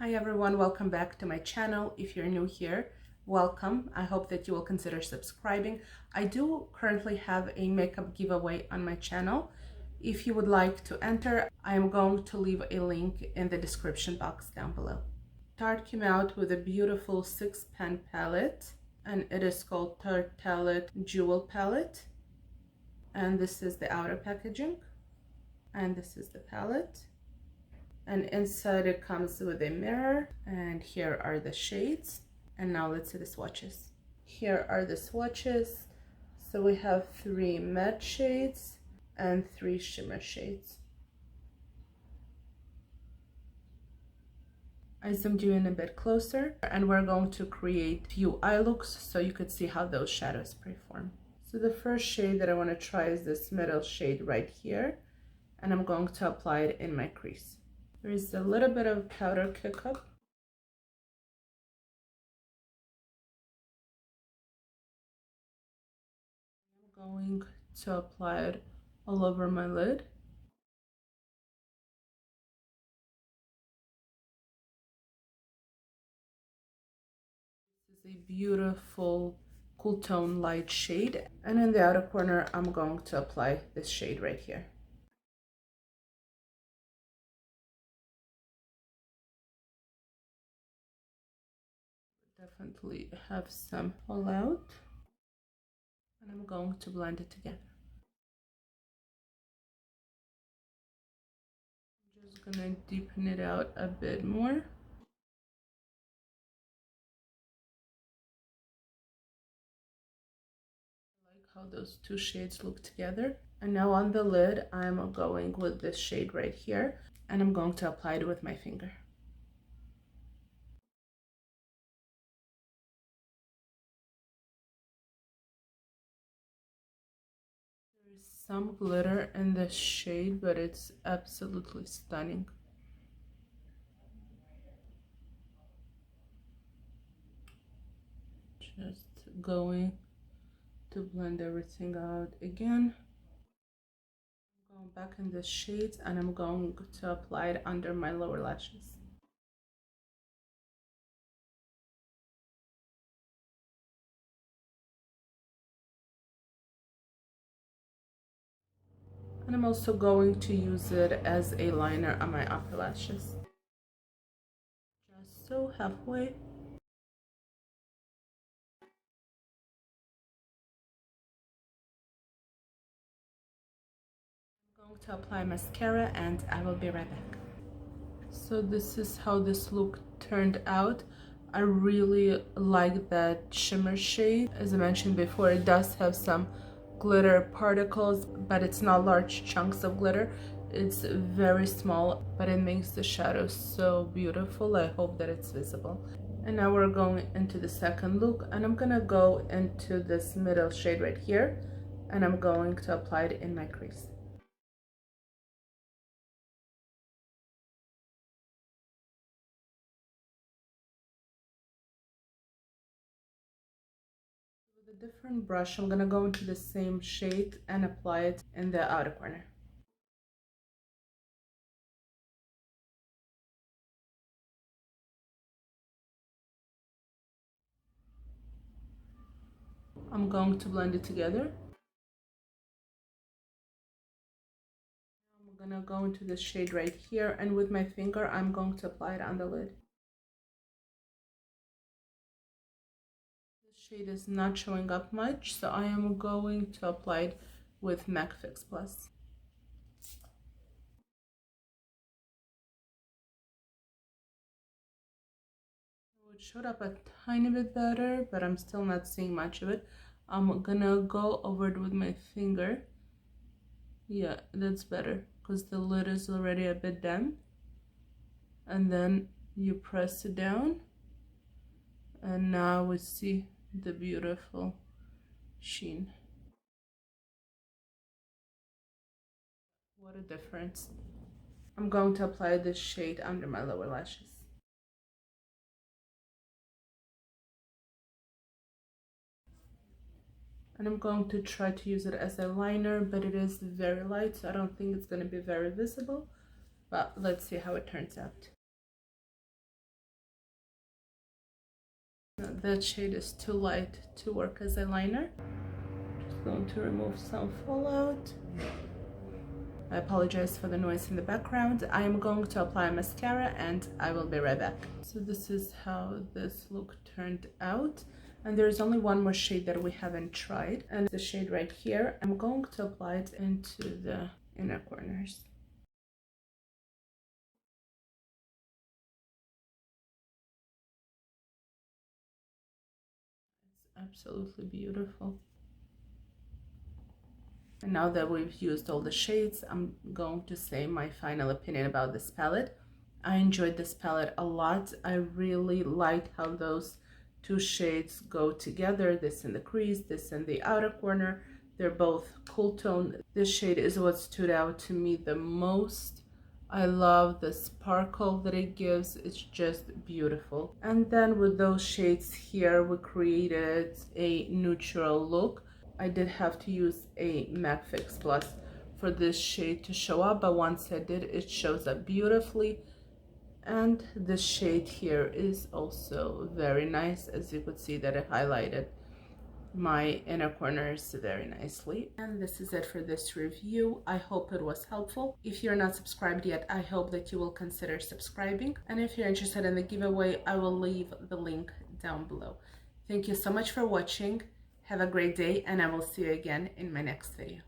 Hi everyone, welcome back to my channel. If you're new here, welcome. I hope that you will consider subscribing. I do currently have a makeup giveaway on my channel. If you would like to enter, I am going to leave a link in the description box down below. Tarte came out with a beautiful 6-pan palette, and it is called Tartelette Jewel Palette. And this is the outer packaging, and this is the palette. And inside it comes with a mirror, and here are the shades. And now let's see the swatches. Here are the swatches. So we have 3 matte shades and 3 shimmer shades. I zoomed you in a bit closer, and we're going to create few eye looks so you could see how those shadows perform. So the first shade that I want to try is this middle shade right here, and I'm going to apply it in my crease. There is a little bit of powder kick up. I'm going to apply it all over my lid. This is a beautiful cool tone light shade, and in the outer corner I'm going to apply this shade right here. Definitely have some fallout, and I'm going to blend it together. I'm just gonna deepen it out a bit more. I like how those 2 shades look together. And now on the lid I'm going with this shade right here, and I'm going to apply it with my finger. There's some glitter in this shade, but it's absolutely stunning. Just going to blend everything out again. I'm going back in the shades, and I'm going to apply it under my lower lashes. And I'm also going to use it as a liner on my upper lashes. Just so halfway. I'm going to apply mascara, and I will be right back. So this is how this look turned out. I really like that shimmer shade. As I mentioned before, it does have some glitter particles, but it's not large chunks of glitter. It's very small, but it makes the shadow so beautiful. I hope that it's visible. And now we're going into the second look, and I'm gonna go into this middle shade right here, and I'm going to apply it in my crease. With a different brush, I'm gonna go into the same shade and apply it in the outer corner. I'm going to blend it together. I'm gonna go into this shade right here, and with my finger I'm going to apply it on the lid. This shade is not showing up much, so I am going to apply it with MAC Fix Plus. It showed up a tiny bit better, but I'm still not seeing much of it. I'm gonna go over it with my finger. Yeah, that's better because the lid is already a bit damp. And then you press it down, and now we see the beautiful sheen. What a difference. I'm going to apply this shade under my lower lashes. And I'm going to try to use it as a liner, but it is very light, so I don't think it's going to be very visible. But let's see how it turns out. That shade is too light to work as eyeliner. Just going to remove some fallout. I apologize for the noise in the background. I am going to apply mascara and I will be right back. So this is how this look turned out. And there's only one more shade that we haven't tried. And the shade right here, I'm going to apply it into the inner corners. It's absolutely beautiful. And now that we've used all the shades, I'm going to say my final opinion about this palette. I enjoyed this palette a lot. I really like how those two shades go together. This in the crease, this in the outer corner. They're both cool tone. This shade is what stood out to me the most. I love the sparkle that it gives. It's just beautiful. And then with those shades here, we created a neutral look. I did have to use a MAC Fix Plus for this shade to show up, but once I did, it shows up beautifully. And this shade here is also very nice. As you could see that it highlighted my inner corners very nicely. And this is it for this review. I hope it was helpful. If you're not subscribed yet, I hope that you will consider subscribing. And if you're interested in the giveaway, I will leave the link down below. Thank you so much for watching. Have a great day, and I will see you again in my next video.